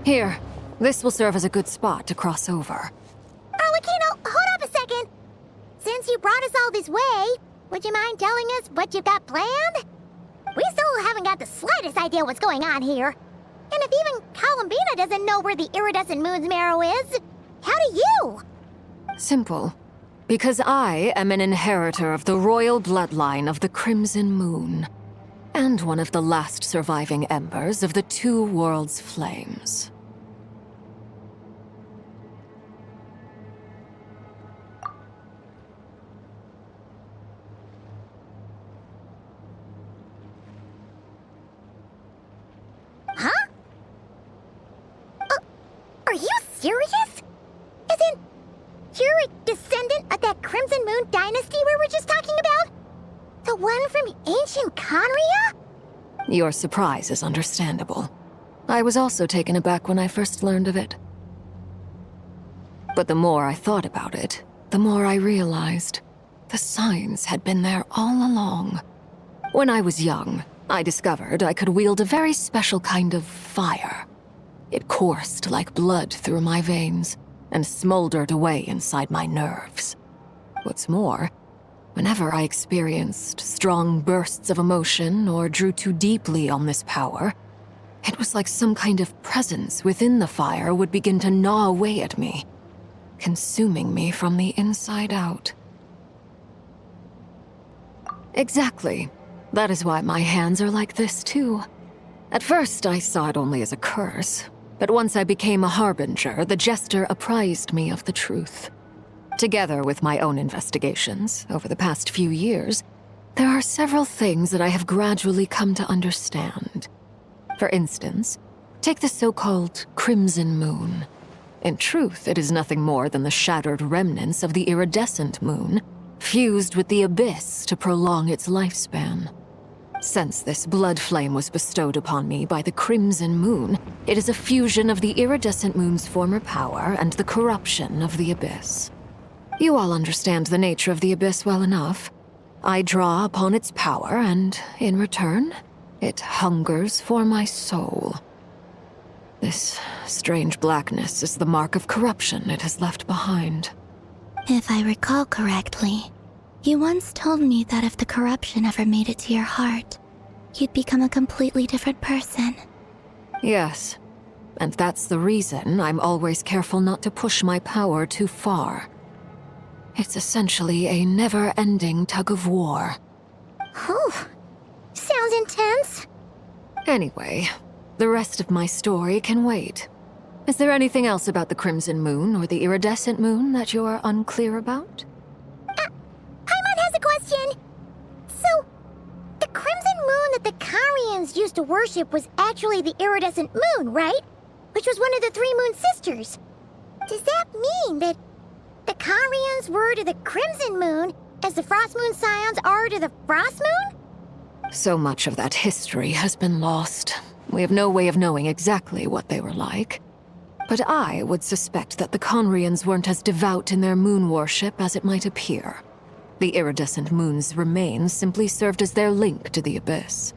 Here, this will serve as a good spot to cross over. Arlecchino, hold up a second. Since you brought us all this way, would you mind telling us what you've got planned? We still haven't got the slightest idea what's going on here. And if even Columbina doesn't know where the iridescent moon's marrow is, how do you? Simple. Because I am an inheritor of the royal bloodline of the Crimson Moon, and one of the last surviving embers of the Two Worlds' flames. Huh? Are you serious? Isn't you're a descendant of that Crimson Moon dynasty we were just talking about? The one from ancient Conria? Your surprise is understandable. I was also taken aback when I first learned of it. But the more I thought about it, the more I realized the signs had been there all along. When I was young, I discovered I could wield a very special kind of fire. It coursed like blood through my veins and smoldered away inside my nerves. What's more, whenever I experienced strong bursts of emotion or drew too deeply on this power, it was like some kind of presence within the fire would begin to gnaw away at me, consuming me from the inside out. Exactly. That is why my hands are like this, too. At first, I saw it only as a curse, but once I became a harbinger, the Jester apprised me of the truth. Together with my own investigations over the past few years, there are several things that I have gradually come to understand. For instance, take the so-called Crimson Moon. In truth, it is nothing more than the shattered remnants of the iridescent moon, fused with the abyss to prolong its lifespan. Since this blood flame was bestowed upon me by the Crimson Moon, it is a fusion of the iridescent moon's former power and the corruption of the abyss. You all understand the nature of the abyss well enough. I draw upon its power, and in return, it hungers for my soul. This strange blackness is the mark of corruption it has left behind. If I recall correctly, you once told me that if the corruption ever made it to your heart, you'd become a completely different person. Yes, and that's the reason I'm always careful not to push my power too far. It's essentially a never-ending tug-of-war. Whew. Sounds intense. Anyway, the rest of my story can wait. Is there anything else about the Crimson Moon or the iridescent moon that you're unclear about? Paimon has a question. So, the Crimson Moon that the Carians used to worship was actually the iridescent moon, right? Which was one of the three moon sisters. Does that mean that the Carians were to the Crimson Moon as the Frost Moon Scions are to the Frost Moon? So much of that history has been lost. We have no way of knowing exactly what they were like. But I would suspect that the Conrians weren't as devout in their moon worship as it might appear. The iridescent moon's remains simply served as their link to the abyss.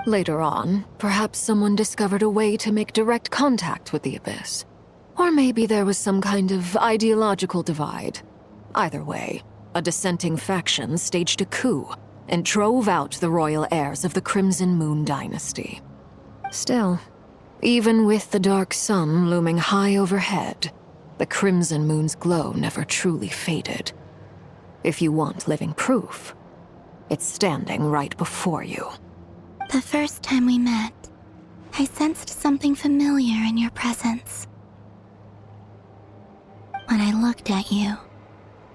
Later on, perhaps someone discovered a way to make direct contact with the abyss. Or maybe there was some kind of ideological divide. Either way, a dissenting faction staged a coup and drove out the royal heirs of the Crimson Moon dynasty. Still, even with the dark sun looming high overhead, the Crimson Moon's glow never truly faded. If you want living proof, it's standing right before you. The first time we met, I sensed something familiar in your presence. When I looked at you,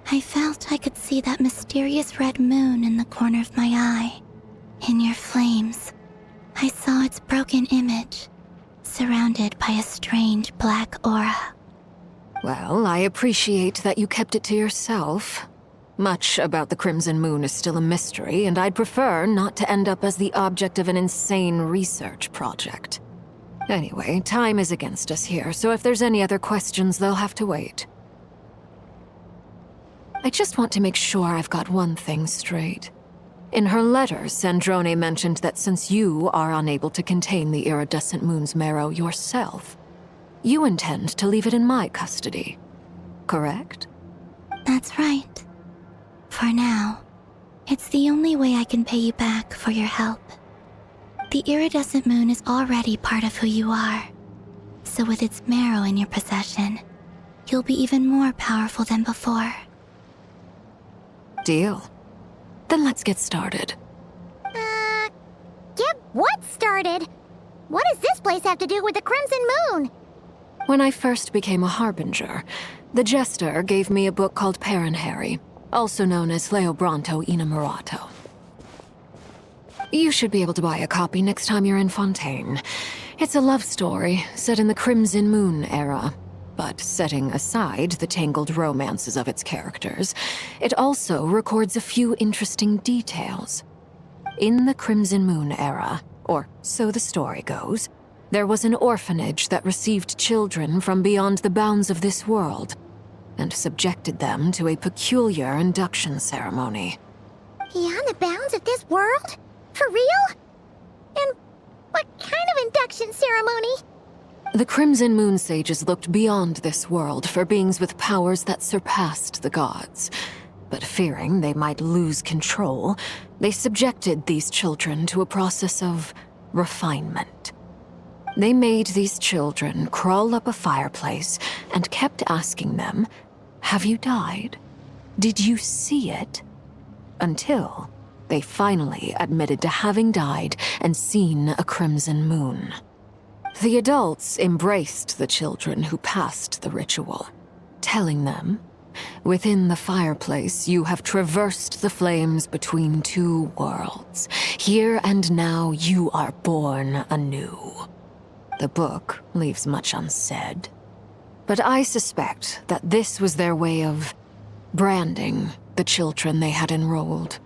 I felt I could see that mysterious red moon in the corner of my eye. In your flames, I saw its broken image, surrounded by a strange black aura. Well, I appreciate that you kept it to yourself. Much about the Crimson Moon is still a mystery, and I'd prefer not to end up as the object of an insane research project. Anyway, time is against us here, so if there's any other questions, they'll have to wait. I just want to make sure I've got one thing straight. In her letters, Sandrone mentioned that since you are unable to contain the iridescent moon's marrow yourself, you intend to leave it in my custody, correct? That's right. For now, it's the only way I can pay you back for your help. The iridescent moon is already part of who you are, so with its marrow in your possession, you'll be even more powerful than before. Deal. Then let's get started. Get what started? What does this place have to do with the Crimson Moon? When I first became a Harbinger, the Jester gave me a book called Paranhari, also known as Leobranto Innamorato. You should be able to buy a copy next time you're in Fontaine. It's a love story set in the Crimson Moon era, but setting aside the tangled romances of its characters, it also records a few interesting details. In the Crimson Moon era, or so the story goes, there was an orphanage that received children from beyond the bounds of this world, and subjected them to a peculiar induction ceremony. Beyond the bounds of this world? For real? And what kind of induction ceremony? The Crimson Moon sages looked beyond this world for beings with powers that surpassed the gods. But fearing they might lose control, they subjected these children to a process of refinement. They made these children crawl up a fireplace and kept asking them, "Have you died? Did you see it?" Until they finally admitted to having died and seen a crimson moon. The adults embraced the children who passed the ritual, telling them, "Within the fireplace, you have traversed the flames between two worlds. Here and now, you are born anew." The book leaves much unsaid, but I suspect that this was their way of branding the children they had enrolled,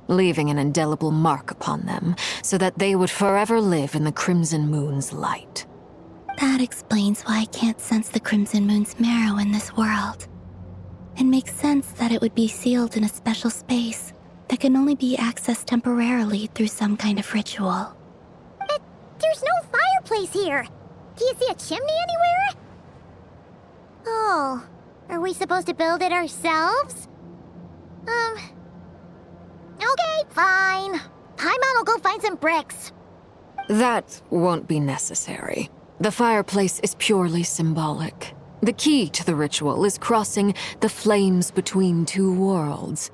leaving an indelible mark upon them so that they would forever live in the Crimson Moon's light. That explains why I can't sense the Crimson Moon's marrow in this world. It makes sense that it would be sealed in a special space that can only be accessed temporarily through some kind of ritual. But there's no fireplace here. Do you see a chimney anywhere? Oh, are we supposed to build it ourselves? Okay, fine. Paimon will go find some bricks. That won't be necessary. The fireplace is purely symbolic. The key to the ritual is crossing the flames between two worlds.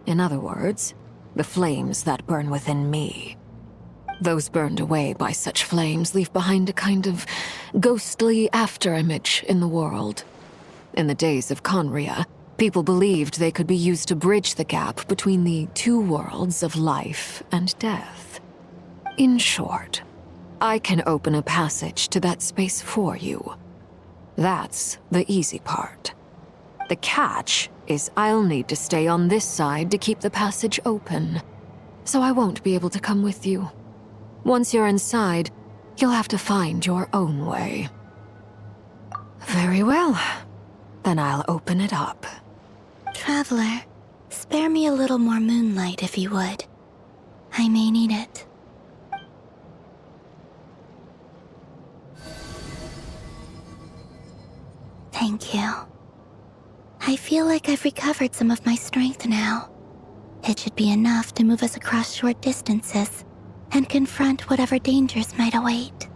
In other words, the flames that burn within me. Those burned away by such flames leave behind a kind of ghostly afterimage in the world. In the days of Conria, people believed they could be used to bridge the gap between the two worlds of life and death. In short, I can open a passage to that space for you. That's the easy part. The catch is I'll need to stay on this side to keep the passage open, so I won't be able to come with you. Once you're inside, you'll have to find your own way. Very well. Then I'll open it up. Traveler, spare me a little more moonlight if you would. I may need it. Thank you. I feel like I've recovered some of my strength now. It should be enough to move us across short distances and confront whatever dangers might await.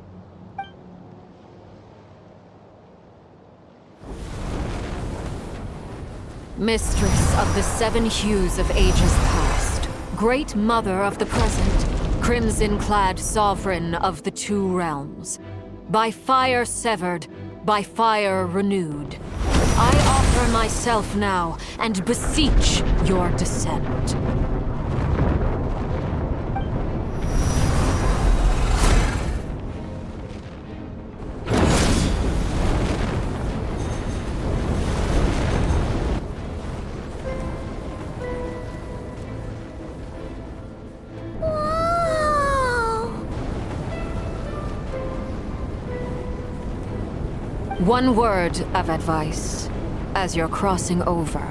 Mistress of the seven hues of ages past, great mother of the present, crimson-clad sovereign of the two realms, by fire severed, by fire renewed, I offer myself now and beseech your descent. One word of advice. As you're crossing over,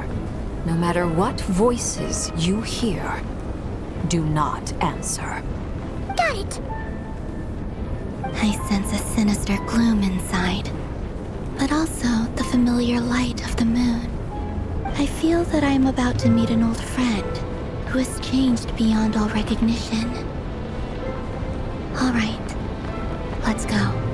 no matter what voices you hear, do not answer. Got it. I sense a sinister gloom inside. but also the familiar light of the moon. I feel that I am about to meet an old friend who has changed beyond all recognition. All right, let's go.